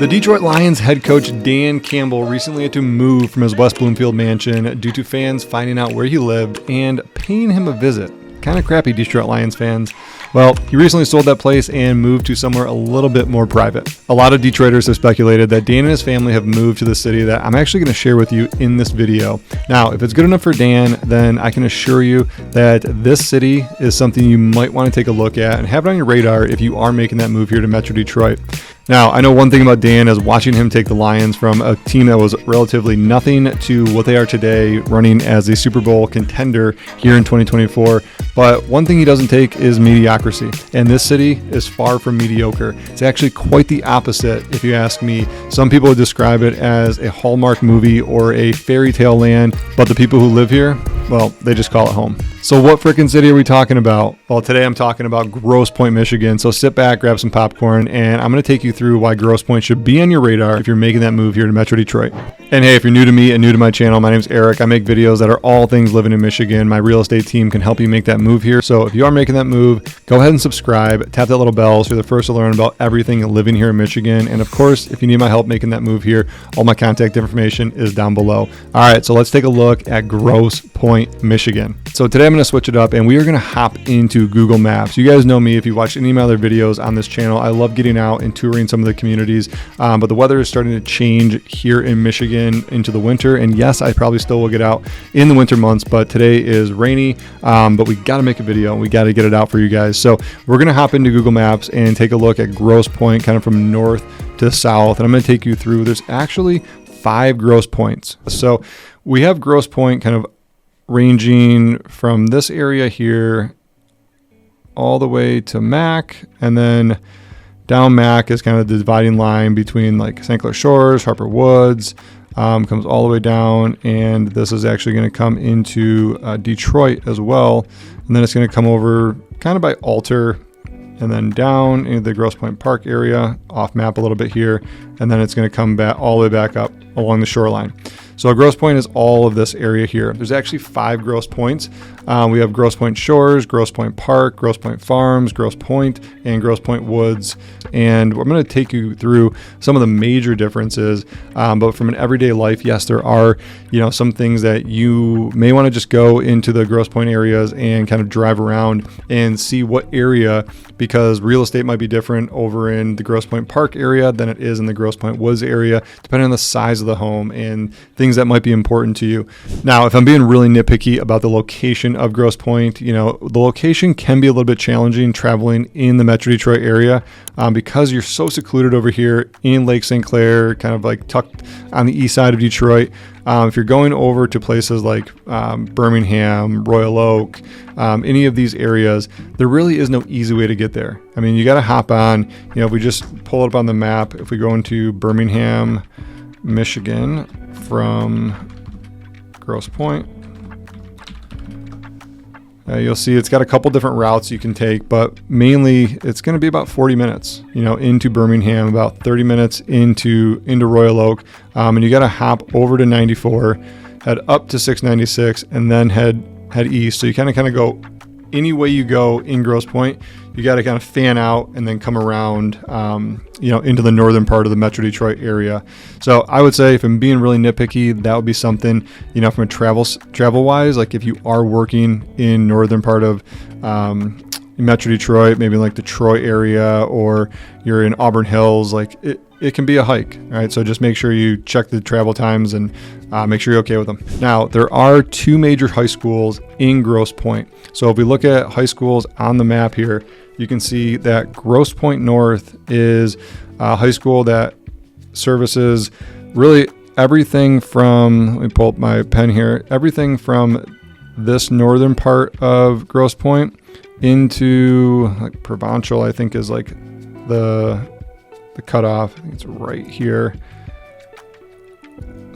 The Detroit Lions head coach Dan Campbell recently had to move from his West Bloomfield mansion due to fans finding out where he lived and paying him a visit. Kind of crappy, Detroit Lions fans. Well, he recently sold that place and moved to somewhere a little bit more private. A lot of Detroiters have speculated that Dan and his family have moved to the city that I'm actually going to share with you in this video. Now, if it's good enough for Dan, then I can assure you that this city is something you might want to take a look at and have it on your radar if you are making that move here to Metro Detroit. Now, I know one thing about Dan is watching him take the Lions from a team that was relatively nothing to what they are today, running as a Super Bowl contender here in 2024. But one thing he doesn't take is mediocrity. And this city is far from mediocre. It's actually quite the opposite, if you ask me. Some people would describe it as a Hallmark movie or a fairy tale land, but the people who live here, well, they just call it home. So what frickin' city are we talking about? Well, today I'm talking about Grosse Pointe, Michigan. So sit back, grab some popcorn, and I'm going to take you through why Grosse Pointe should be on your radar if you're making that move here to Metro Detroit. And hey, if you're new to me and new to my channel, my name's Eric. I make videos that are all things living in Michigan. My real estate team can help you make that move here. So if you are making that move, go ahead and subscribe, tap that little bell so you're the first to learn about everything living here in Michigan. And of course, if you need my help making that move here, all my contact information is down below. All right, so let's take a look at Grosse Pointe, Michigan. So today I'm going to switch it up and we are going to hop into Google Maps. You guys know me if you watched any of my other videos on this channel. I love getting out and touring some of the communities, but the weather is starting to change here in Michigan into the winter. And yes, I probably still will get out in the winter months, but today is rainy, but we got to make a video and we got to get it out for you guys. So we're going to hop into Google Maps and take a look at Grosse Pointe kind of from north to south. And I'm going to take you through, there's actually 5 Grosse Pointes. So we have Grosse Pointe kind of ranging from this area here all the way to Mac, and then down Mac is kind of the dividing line between like St. Clair Shores, Harper Woods, comes all the way down, and this is actually going to come into Detroit as well, and then it's going to come over kind of by Alter and then down into the Grosse Pointe Park area, off map a little bit here, and then it's going to come back all the way back up along the shoreline. So Grosse Pointe is all of this area here. There's actually 5 Grosse Pointes. We have Grosse Pointe Shores, Grosse Pointe Park, Grosse Pointe Farms, Grosse Pointe, and Grosse Pointe Woods. And I'm going to take you through some of the major differences. But from an everyday life, yes, there are, some things that you may want to just go into the Grosse Pointe areas and kind of drive around and see what area, because real estate might be different over in the Grosse Pointe Park area than it is in the Grosse Pointe Woods area, depending on the size of the home and things that might be important to you. Now, if I'm being really nitpicky about the location of Grosse Pointe, the location can be a little bit challenging traveling in the Metro Detroit area because you're so secluded over here in Lake St. Clair, kind of like tucked on the east side of Detroit. If you're going over to places like Birmingham, Royal Oak, any of these areas, there really is no easy way to get there. I mean, you got to hop on, if we just pull it up on the map, if we go into Birmingham, Michigan from Grosse Pointe, you'll see it's got a couple different routes you can take, but mainly it's going to be about 40 minutes, into Birmingham, about 30 minutes into Royal Oak, and you got to hop over to 94, head up to 696, and then head east. So you kind of go any way you go in Grosse Pointe, you got to kind of fan out and then come around, into the northern part of the Metro Detroit area. So I would say, if I'm being really nitpicky, that would be something, from a travel wise, like if you are working in northern part of Metro Detroit, maybe like the Troy area, or you're in Auburn Hills, like it can be a hike, right? So just make sure you check the travel times and make sure you're okay with them. Now, there are 2 major high schools in Grosse Pointe. So if we look at high schools on the map here, you can see that Grosse Pointe North is a high school that services really everything from, let me pull up my pen here, everything from this northern part of Grosse Pointe into like Provincial, I think is like the cutoff. I think it's right here.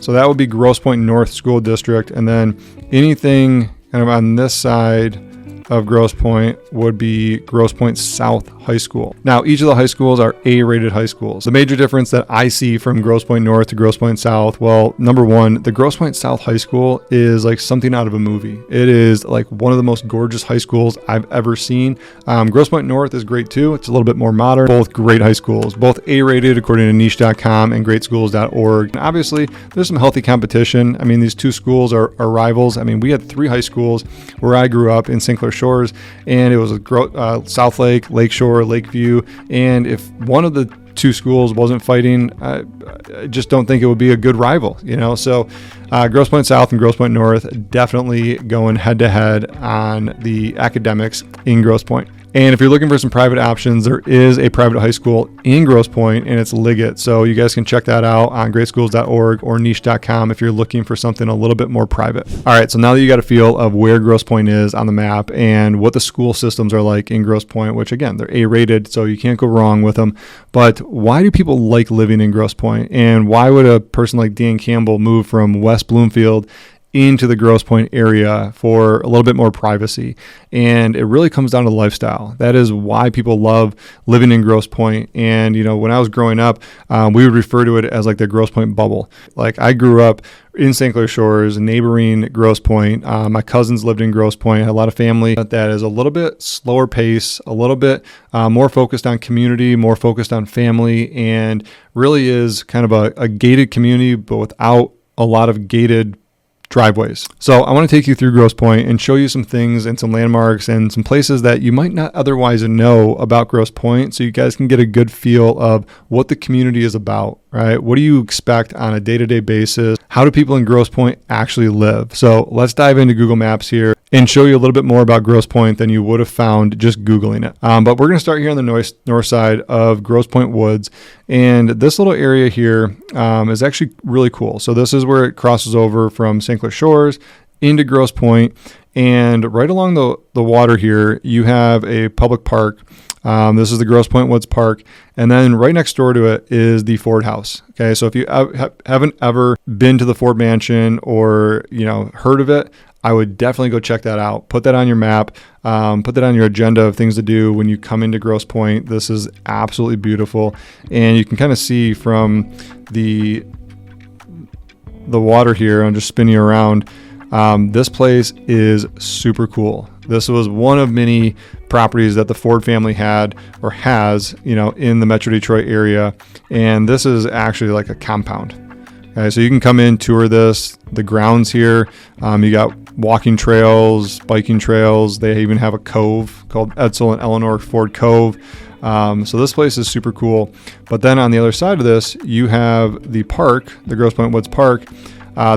So that would be Grosse Pointe North School District. And then anything kind of on this side of Grosse Pointe would be Grosse Pointe South High School. Now, each of the high schools are A-rated high schools. The major difference that I see from Grosse Pointe North to Grosse Pointe South, well, number one, the Grosse Pointe South High School is like something out of a movie. It is like one of the most gorgeous high schools I've ever seen. Grosse Pointe North is great too. It's a little bit more modern. Both great high schools, both A-rated according to niche.com and greatschools.org. And obviously, there's some healthy competition. I mean, these two schools are rivals. I mean, we had 3 high schools where I grew up in St. Clair Shores, and it was South Lake, Lakeshore, Lakeview. And if one of the 2 schools wasn't fighting, I just don't think it would be a good rival, you know? So Grosse Pointe South and Grosse Pointe North definitely going head to head on the academics in Grosse Pointe. And if you're looking for some private options, there is a private high school in Grosse Pointe, and it's Liggett. So you guys can check that out on greatschools.org or niche.com if you're looking for something a little bit more private. All right, so now that you got a feel of where Grosse Pointe is on the map and what the school systems are like in Grosse Pointe, which again, they're A-rated, so you can't go wrong with them. But why do people like living in Grosse Pointe? And why would a person like Dan Campbell move from West Bloomfield into the Grosse Pointe area for a little bit more privacy? And it really comes down to lifestyle. That is why people love living in Grosse Pointe. And, you know, when I was growing up, we would refer to it as like the Grosse Pointe bubble. Like I grew up in St. Clair Shores, neighboring Grosse Pointe. My cousins lived in Grosse Pointe. I had a lot of family that is a little bit slower pace, a little bit more focused on community, more focused on family, and really is kind of a gated community, but without a lot of gated driveways. So I want to take you through Grosse Pointe and show you some things and some landmarks and some places that you might not otherwise know about Grosse Pointe, so you guys can get a good feel of what the community is about, right? What do you expect on a day-to-day basis? How do people in Grosse Pointe actually live? So let's dive into Google Maps here and show you a little bit more about Grosse Pointe than you would have found just Googling it. But we're going to start here on the north side of Grosse Pointe Woods. And this little area here is actually really cool. So this is where it crosses over from St. Clair Shores into Grosse Pointe. And right along the water here, you have a public park. This is the Grosse Pointe Woods Park. And then right next door to it is the Ford House. Okay, so if you haven't ever been to the Ford Mansion or, you know, heard of it, I would definitely go check that out. Put that on your map. Put that on your agenda of things to do when you come into Grosse Pointe. This is absolutely beautiful. And you can kind of see from the water here, I'm just spinning around. This place is super cool. This was one of many properties that the Ford family had or has, you know, in the Metro Detroit area. And this is actually like a compound. Okay, so you can come in, tour this, the grounds here. You got walking trails, biking trails. They even have a cove called Edsel and Eleanor Ford Cove. So this place is super cool. But then on the other side of this, you have the park, the Grosse Pointe Woods Park.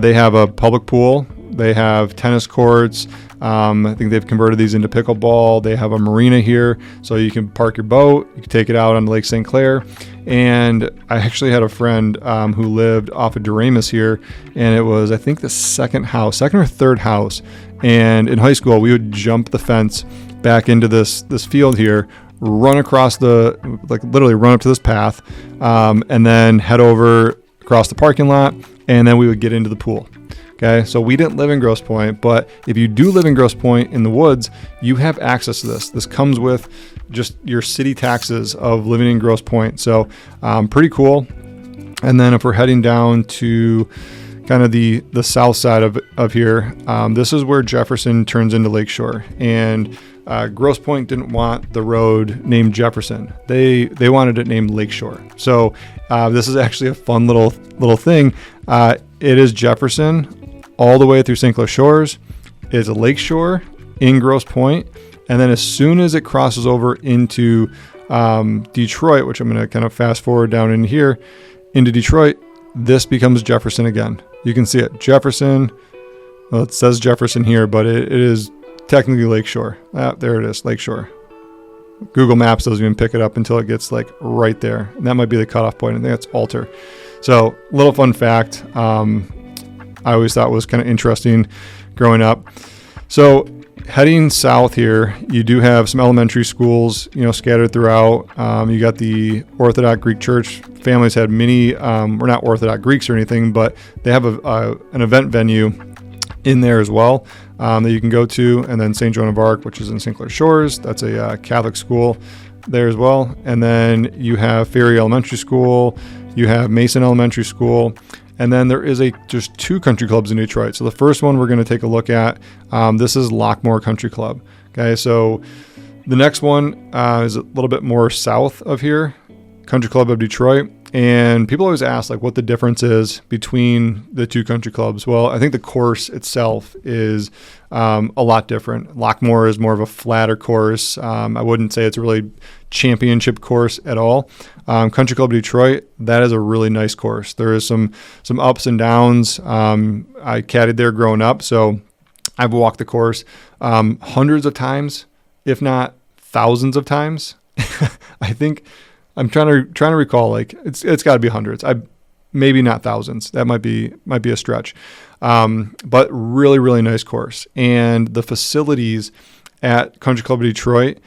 They have a public pool. They have tennis courts. I think they've converted these into pickleball. They have a marina here, so you can park your boat. You can take it out on Lake St. Clair. And I actually had a friend who lived off of Doremus here, and it was, I think, the second or third house. And in high school, we would jump the fence back into this field here, run across literally run up to this path, and then head over across the parking lot, and then we would get into the pool. Okay, so we didn't live in Grosse Pointe, but if you do live in Grosse Pointe in the woods, you have access to this. This comes with just your city taxes of living in Grosse Pointe. So pretty cool. And then if we're heading down to kind of the south side of here, this is where Jefferson turns into Lakeshore. And Grosse Pointe didn't want the road named Jefferson. They wanted it named Lakeshore. So this is actually a fun little thing. It is Jefferson all the way through St. Clair Shores. It's a Lakeshore in Grosse Pointe. And then as soon as it crosses over into Detroit, which I'm going to kind of fast forward down in here, into Detroit, this becomes Jefferson again. You can see it. Jefferson. Well, it says Jefferson here, but it is technically Lakeshore. There it is, Lakeshore. Google Maps doesn't even pick it up until it gets like right there. And that might be the cutoff point. I think that's Alter. So little fun fact. I always thought was kind of interesting growing up. So heading south here, you do have some elementary schools, you know, scattered throughout. You got the Orthodox Greek Church. Families had many, we're not Orthodox Greeks or anything, but they have an event venue in there as well that you can go to. And then St. Joan of Arc, which is in St. Clair Shores. That's a Catholic school there as well. And then you have Ferry Elementary School. You have Mason Elementary School. And then there is just 2 country clubs in Detroit. So the first one we're going to take a look at, this is Lockmore Country Club. Okay, so the next one is a little bit more south of here, Country Club of Detroit. And people always ask what the difference is between the 2 country clubs. Well, I think the course itself is a lot different. Lockmore is more of a flatter course. I wouldn't say it's a really championship course at all. Country Club Detroit, that is a really nice course. There is some ups and downs. I caddied there growing up, so I've walked the course hundreds of times, if not thousands of times. I think I'm trying to recall. It's got to be hundreds. Maybe not thousands. That might be a stretch. But really, really nice course. And the facilities at Country Club Detroit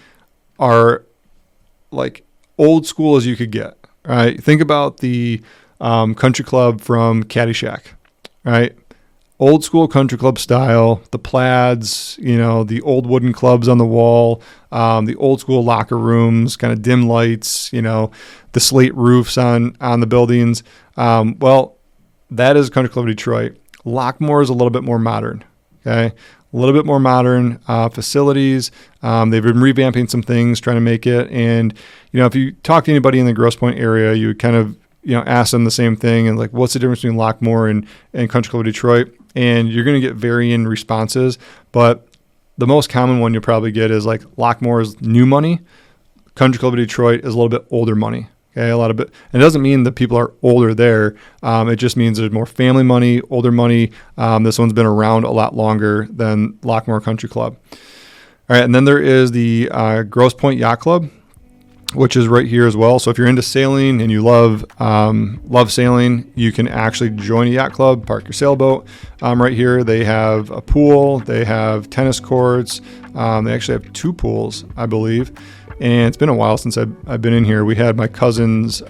are old school as you could get. Right? Think about the country club from Caddyshack. Right? Old school country club style, the plaids, the old wooden clubs on the wall, the old school locker rooms, kind of dim lights, the slate roofs on the buildings. Well, that is Country Club Detroit. Lockmore is a little bit more modern. Okay. A little bit more modern facilities. They've been revamping some things, trying to make it. And, if you talk to anybody in the Grosse Pointe area, you would kind of, ask them the same thing. And what's the difference between Lockmore and Country Club Detroit? And you're going to get varying responses, but the most common one you'll probably get is Lockmore is new money. Country Club of Detroit is a little bit older money. Okay, a lot of it. And it doesn't mean that people are older there. It just means there's more family money, older money. This one's been around a lot longer than Lockmore Country Club. All right, and then there is the Grosse Pointe Yacht Club, which is right here as well. So if you're into sailing and you love sailing, you can actually join a yacht club, park your sailboat right here. They have a pool, they have tennis courts, they actually have 2 pools, I believe. And it's been a while since I've been in here. We had my cousin's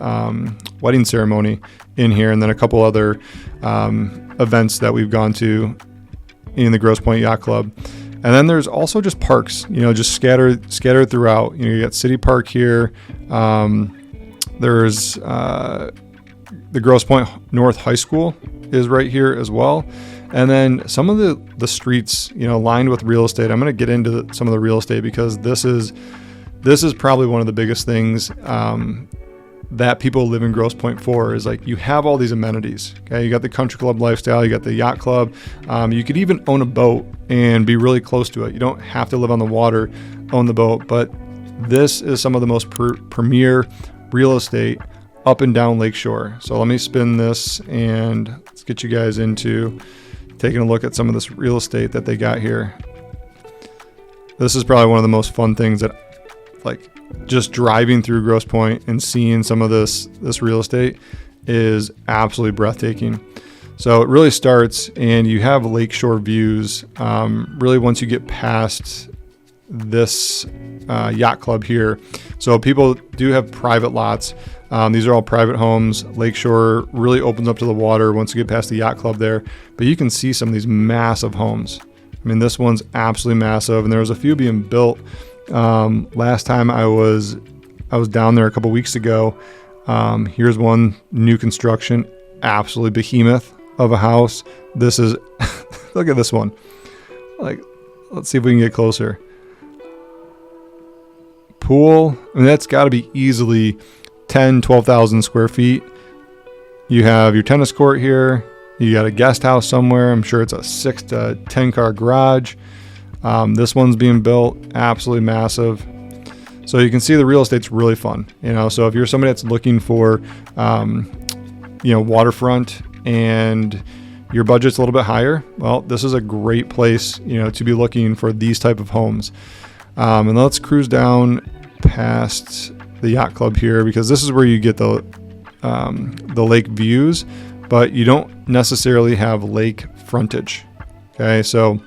wedding ceremony in here, and then a couple other events that we've gone to in the Grosse Pointe Yacht Club. And then there's also just parks, just scattered throughout. You got City Park here. There's the Grosse Pointe North High School is right here as well. And then some of the streets, lined with real estate. I'm going to get into some of the real estate because this is probably one of the biggest things that people live in Grosse Pointe for is you have all these amenities. Okay, you got the country club lifestyle, you got the yacht club. You could even own a boat and be really close to it. You don't have to live on the water, own the boat, but this is some of the most premier real estate up and down Lakeshore. So let me spin this and let's get you guys into taking a look at some of this real estate that they got here. This is probably one of the most fun things that just driving through Grosse Pointe and seeing some of this real estate is absolutely breathtaking. So it really starts, and you have lakeshore views. Really, once you get past this yacht club here, so people do have private lots. These are all private homes. Lakeshore really opens up to the water once you get past the yacht club there. But you can see some of these massive homes. I mean, this one's absolutely massive, and there was a few being built. Last time I was down there a couple weeks ago. Here's one new construction, absolutely behemoth of a house. This is, look at this one. Let's see if we can get closer. Pool, I mean, that's got to be easily 12,000 square feet. You have your tennis court here. You got a guest house somewhere. I'm sure it's a 6 to 10 car garage. This one's being built, absolutely massive. So you can see the real estate's really fun, so if you're somebody that's looking for, waterfront and your budget's a little bit higher, well, this is a great place, to be looking for these type of homes. And let's cruise down past the yacht club here because this is where you get the lake views, but you don't necessarily have lake frontage. Okay. So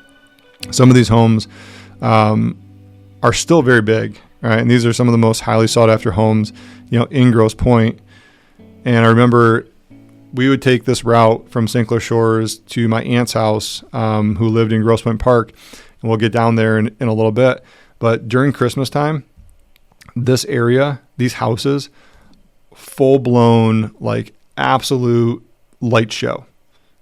some of these homes are still very big, right? And these are some of the most highly sought after homes, in Grosse Pointe. And I remember we would take this route from St. Clair Shores to my aunt's house, who lived in Grosse Pointe Park, and we'll get down there in a little bit. But during Christmas time, this area, these houses, full blown, like absolute light show,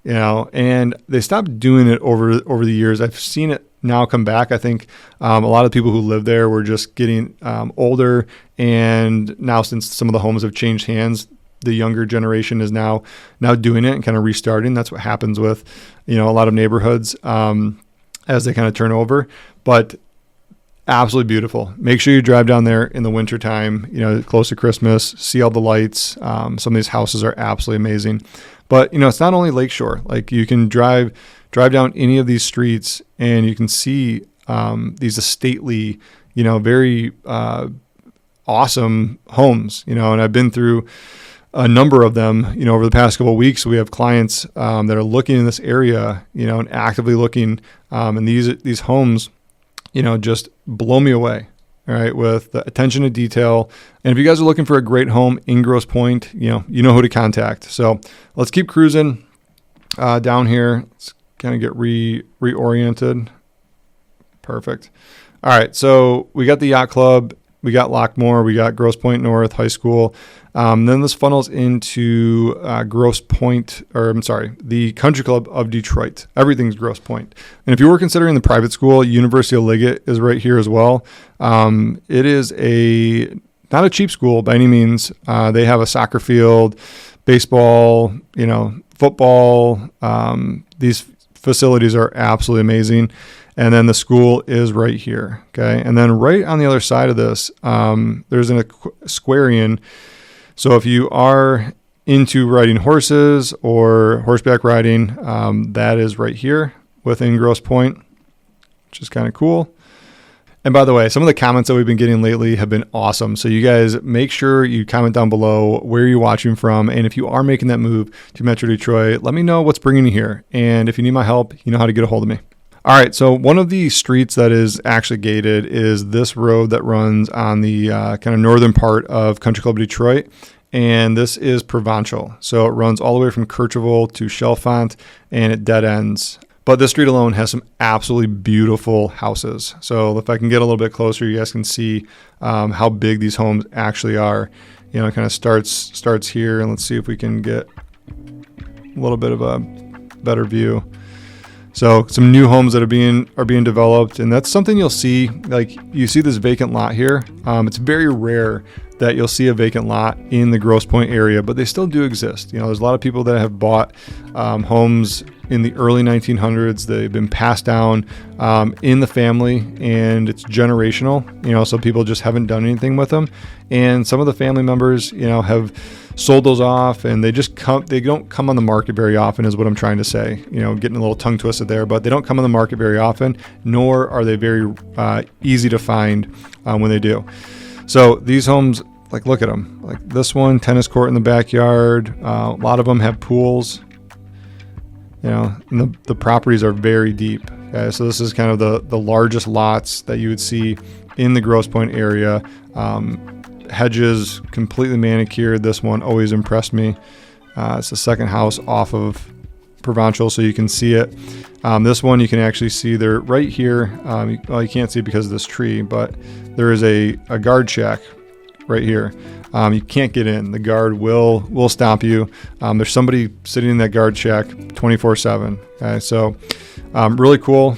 and they stopped doing it over the years. I've seen it now come back. I think a lot of people who live there were just getting older, and now since some of the homes have changed hands, the younger generation is now doing it and kind of restarting. That's what happens with, a lot of neighborhoods as they kind of turn over. But absolutely beautiful. Make sure you drive down there in the wintertime, close to Christmas, see all the lights. Some of these houses are absolutely amazing. But, it's not only Lakeshore. Like, you can drive down any of these streets and you can see these stately, very awesome homes, and I've been through a number of them, over the past couple of weeks. We have clients that are looking in this area, and actively looking, and these homes, just blow me away. All right, with the attention to detail. And if you guys are looking for a great home in Grosse Pointe, you know who to contact. So let's keep cruising down here. Let's kind of get reoriented. Perfect. All right, so we got the Yacht Club, we got Lockmore, we got Grosse Pointe North High School. Then this funnels into Grosse Pointe, the Country Club of Detroit. Everything's Grosse Pointe. And if you were considering the private school, University of Liggett is right here as well. It is not a cheap school by any means. They have a soccer field, baseball, football. These facilities are absolutely amazing. And then the school is right here. Okay. And then right on the other side of this, there's an Aquarian. So if you are into riding horses or horseback riding, that is right here within Grosse Pointe, which is kind of cool. And by the way, some of the comments that we've been getting lately have been awesome. So you guys make sure you comment down below where you're watching from. And if you are making that move to Metro Detroit, let me know what's bringing you here. And if you need my help, you know how to get a hold of me. All right, so one of the streets that is actually gated is this road that runs on the kind of northern part of Country Club Detroit, and this is Provincial. So it runs all the way from Kercheval to Chalfont, and it dead ends. But this street alone has some absolutely beautiful houses. So if I can get a little bit closer, you guys can see how big these homes actually are. It kind of starts here, and let's see if we can get a little bit of a better view. So some new homes that are being developed, and that's something you'll see. Like, you see this vacant lot here. It's very rare that you'll see a vacant lot in the Grosse Pointe area, but they still do exist. There's a lot of people that have bought homes in the early 1900s. They've been passed down in the family, and it's generational. So people just haven't done anything with them, and some of the family members, have sold those off, and they don't come on the market very often, is what I'm trying to say. Getting a little tongue twisted there, but they don't come on the market very often, nor are they very easy to find when they do. So these homes, like, look at them. Like this one, tennis court in the backyard. A lot of them have pools. And the properties are very deep. Okay? So this is kind of the largest lots that you would see in the Grosse Pointe area. Hedges completely manicured. This one always impressed me. It's the second house off of Provincial, so you can see it. This one you can actually see there right here. You can't see it because of this tree, but there is a guard shack right here. You can't get in. The guard will stop you. There's somebody sitting in that guard shack 24/7. Okay, so really cool.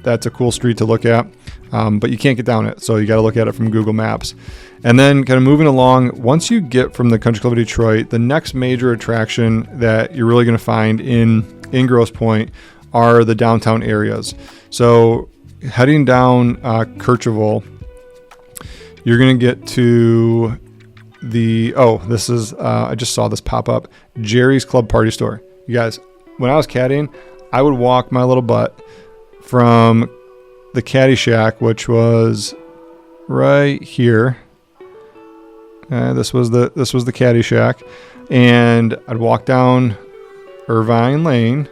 That's a cool street to look at, but you can't get down it, so you got to look at it from Google Maps. And then kind of moving along, once you get from the Country Club of Detroit, the next major attraction that you're really going to find in Grosse Pointe are the downtown areas. So heading down Kercheval, you're going to get to this is, I just saw this pop up, Jerry's Club Party Store. You guys, when I was caddying, I would walk my little butt from the caddy shack, which was right here. This was the caddy shack, and I'd walk down Irvine Lane,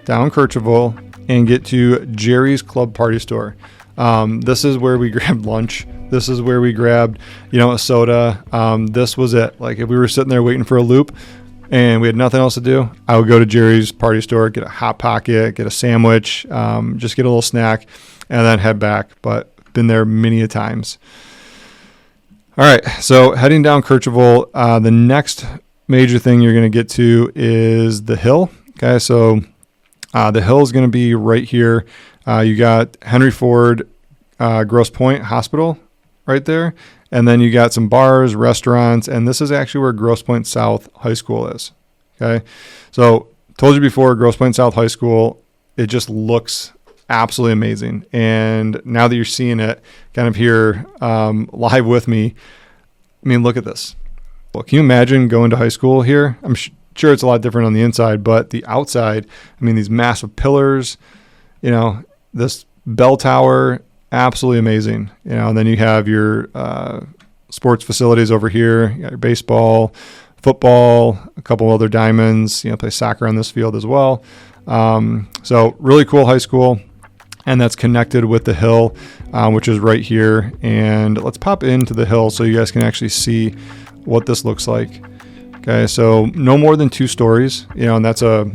down Kercheval, and get to Jerry's Club Party Store. This is where we grabbed lunch. This is where we grabbed, a soda. This was it. Like, if we were sitting there waiting for a loop, and we had nothing else to do, I would go to Jerry's Party Store, get a Hot Pocket, get a sandwich, just get a little snack, and then head back. But been there many a times. All right, so heading down Kercheval, the next major thing you're going to get to is the hill. Okay, so the hill is going to be right here. You got Henry Ford, Grosse Pointe Hospital right there. And then you got some bars, restaurants, and this is actually where Grosse Pointe South High School is. Okay, so told you before, Grosse Pointe South High School, it just looks absolutely amazing. And now that you're seeing it kind of here live with me, I mean, look at this. Well, can you imagine going to high school here? I'm sure it's a lot different on the inside, but the outside, I mean, these massive pillars, you know, this bell tower, absolutely amazing. You know, and then you have your sports facilities over here. You got your baseball, football, a couple other diamonds, you know, play soccer on this field as well. So really cool high school. And that's connected with the hill, which is right here. And let's pop into the hill so you guys can actually see what this looks like. Okay, so no more than 2 stories, you know, and that's a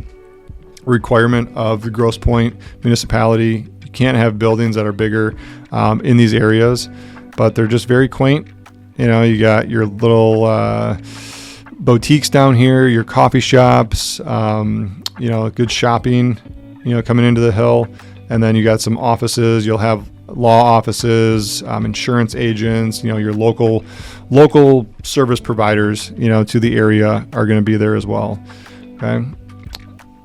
requirement of the Grosse Pointe municipality. You can't have buildings that are bigger in these areas, but they're just very quaint. You know, you got your little boutiques down here, your coffee shops, you know, good shopping, you know, coming into the hill. And then you got some offices. You'll have law offices, insurance agents, you know, your local service providers, you know, to the area are going to be there as well. Okay.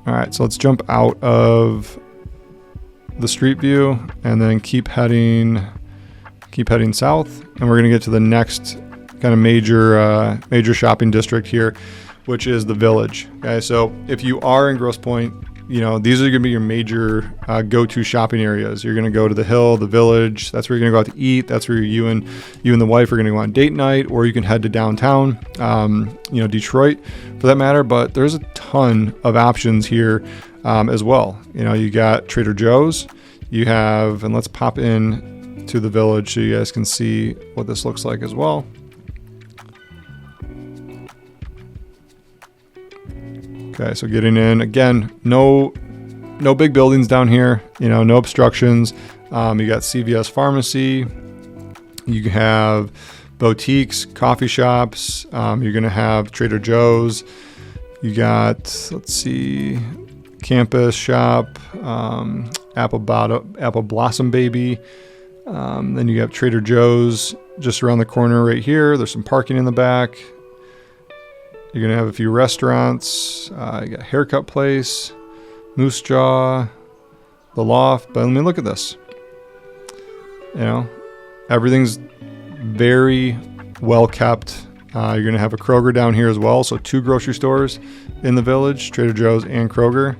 All right. So let's jump out of the street view and then keep heading south. And we're going to get to the next kind of major shopping district here, which is the Village. Okay. So if you are in Grosse Pointe, you know, these are going to be your major go-to shopping areas. You're going to go to the hill, the Village. That's where you're going to go out to eat. That's where you and the wife are going to go on date night, or you can head to downtown, you know, Detroit for that matter. But there's a ton of options here as well. You know, you got Trader Joe's. You have, and let's pop in to the Village so you guys can see what this looks like as well. Okay, so getting in, again, no big buildings down here, you know, no obstructions. You got CVS Pharmacy. You have boutiques, coffee shops. You're going to have Trader Joe's. You got, let's see, Campus Shop, Apple Blossom Baby. Then you have Trader Joe's just around the corner right here. There's some parking in the back. You're going to have a few restaurants. You got Haircut Place, Moose Jaw, The Loft. But I mean, look at this. You know, everything's very well kept. You're going to have a Kroger down here as well. So 2 grocery stores in the Village, Trader Joe's and Kroger.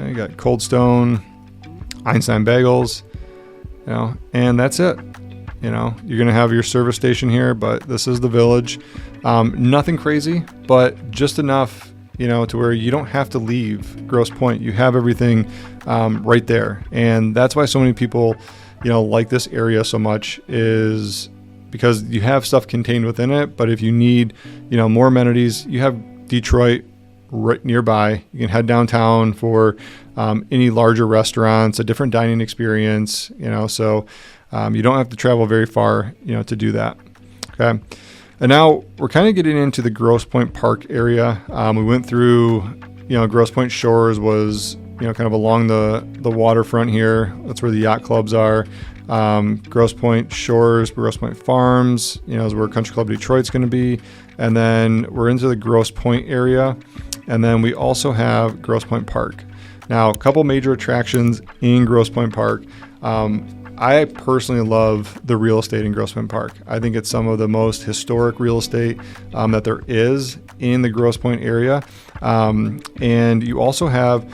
You got Cold Stone, Einstein Bagels, you know, and that's it. You know, you're going to have your service station here, but this is the Village. Nothing crazy, but just enough, you know, to where you don't have to leave Grosse Pointe. You have everything right there. And that's why so many people, you know, like this area so much, is because you have stuff contained within it. But if you need, you know, more amenities, you have Detroit right nearby. You can head downtown for any larger restaurants, a different dining experience, you know, so you don't have to travel very far, you know, to do that. Okay. And now we're kind of getting into the Grosse Pointe Park area. We went through, you know, Grosse Pointe Shores was, you know, kind of along the waterfront here. That's where the yacht clubs are. Grosse Pointe Shores, Grosse Pointe Farms, you know, is where Country Club Detroit's going to be. And then we're into the Grosse Pointe area. And then we also have Grosse Pointe Park. Now, a couple major attractions in Grosse Pointe Park. I personally love the real estate in Grosse Pointe Park. I think it's some of the most historic real estate that there is in the Grosse Pointe area. And you also have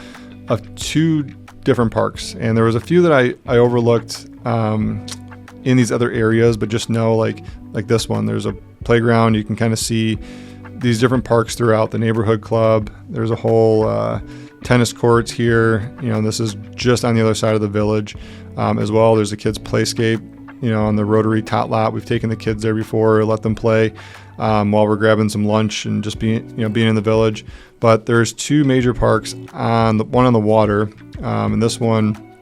2 different parks. And there was a few that I overlooked in these other areas, but just know like this one, there's a playground. You can kind of see these different parks throughout the neighborhood club. There's a whole tennis courts here. You know, this is just on the other side of the Village as well. There's a kids' playscape on the Rotary Tot Lot. We've taken the kids there before, let them play while we're grabbing some lunch and just being in the village. But there's two major parks, one on the water, and this one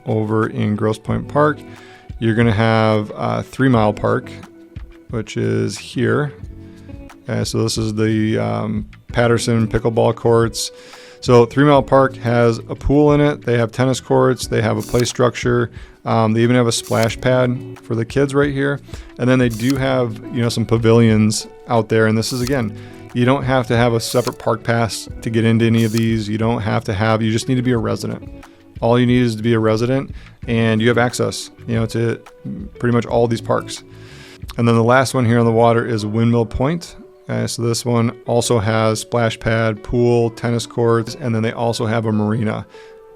over in Grosse Pointe Park. You're going to have 3 Mile Park, which is here. So this is the Patterson pickleball courts. So 3 Mile Park has a pool in it. They have tennis courts. They have a play structure. They even have a splash pad for the kids right here. And then they do have, some pavilions out there. And this is, again, you don't have to have a separate park pass to get into any of these. You don't have to you just need to be a resident. All you need is to be a resident, and you have access, to pretty much all these parks. And then the last one here on the water is Windmill Point. So this one also has splash pad, pool, tennis courts, and then they also have a marina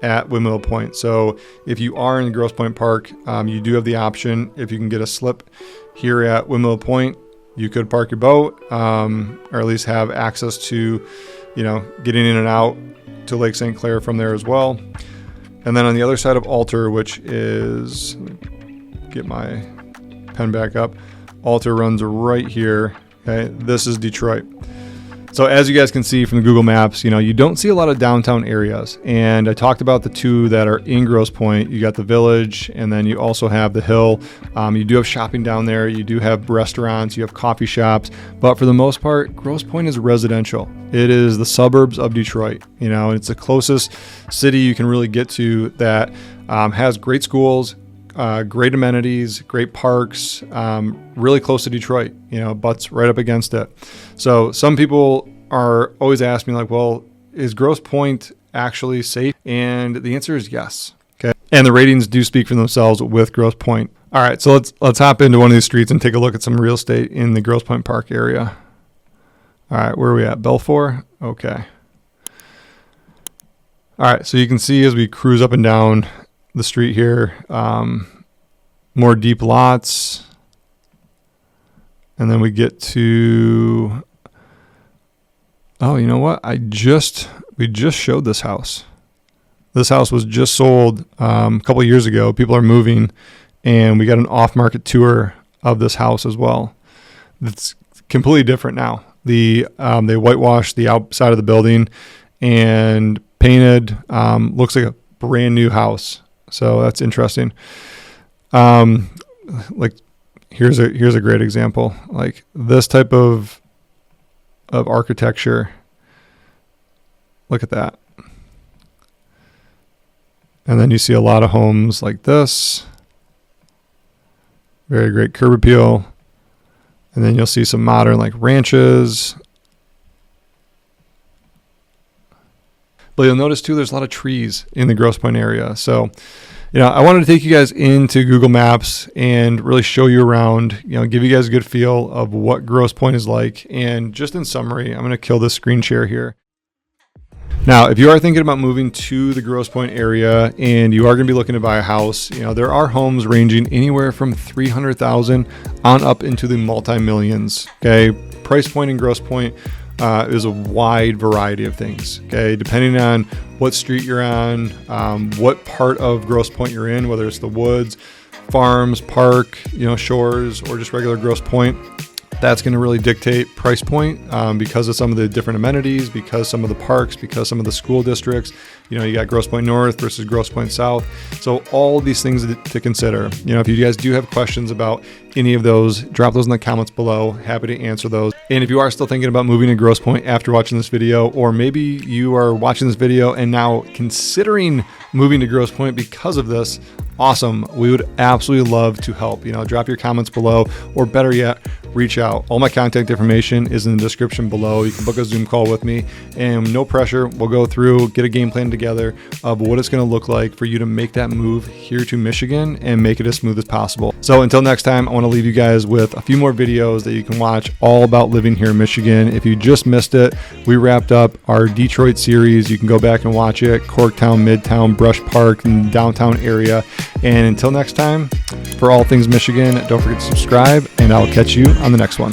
at Windmill Point. So if you are in Grosse Pointe Park, you do have the option, if you can get a slip here at Windmill Point, you could park your boat, or at least have access to, getting in and out to Lake St. Clair from there as well. And then on the other side of Alter, which is, get my pen back up, Alter runs right here. Okay, this is Detroit. So as you guys can see from the Google Maps, you don't see a lot of downtown areas. And I talked about the two that are in Grosse Pointe. You got the Village, and then you also have the Hill. You do have shopping down there. You do have restaurants. You have coffee shops. But for the most part, Grosse Pointe is residential. It is the suburbs of Detroit. And it's the closest city you can really get to that has great schools, great amenities, great parks, really close to Detroit, butts right up against it. So some people are always asking me, like, well, is Grosse Pointe actually safe? And the answer is yes. Okay. And the ratings do speak for themselves with Grosse Pointe. All right, so let's hop into one of these streets and take a look at some real estate in the Grosse Pointe Park area. All right, where are we at? Belfour? Okay. All right, so you can see as we cruise up and down the street here, more deep lots, and then we get to, you know what? We just showed this house. This house was just sold a couple of years ago. People are moving, and we got an off-market tour of this house as well. It's completely different now. They whitewashed the outside of the building and painted. Looks like a brand new house. So that's interesting. Like here's a great example. Like this type of architecture. Look at that. And then you see a lot of homes like this. Very great curb appeal. And then you'll see some modern like ranches. But you'll notice too, there's a lot of trees in the Grosse Pointe area. So, I wanted to take you guys into Google Maps and really show you around, give you guys a good feel of what Grosse Pointe is like. And just in summary, I'm going to kill this screen share here. Now, if you are thinking about moving to the Grosse Pointe area and you are going to be looking to buy a house, there are homes ranging anywhere from $300,000 on up into the multi-millions. Okay, price point in Grosse Pointe is a wide variety of things. Okay, depending on what street you're on, what part of Grosse Pointe you're in, whether it's the woods, farms, park, shores, or just regular Grosse Pointe. That's going to really dictate price point because of some of the different amenities, because some of the parks, because some of the school districts. You got Grosse Pointe North versus Grosse Pointe South. So all these things to consider. If you guys do have questions about any of those, drop those in the comments below. Happy to answer those. And if you are still thinking about moving to Grosse Pointe after watching this video, or maybe you are watching this video and now considering moving to Grosse Pointe because of this, awesome. We would absolutely love to help. Drop your comments below, or better yet, reach out. All my contact information is in the description below. You can book a Zoom call with me, and no pressure. We'll go through, get a game plan together of what it's going to look like for you to make that move here to Michigan and make it as smooth as possible. So until next time, I want to leave you guys with a few more videos that you can watch all about living here in Michigan. If you just missed it, we wrapped up our Detroit series. You can go back and watch it. Corktown, Midtown, Brush Park, and downtown area. And until next time, for all things Michigan, don't forget to subscribe, and I'll catch you on the next one.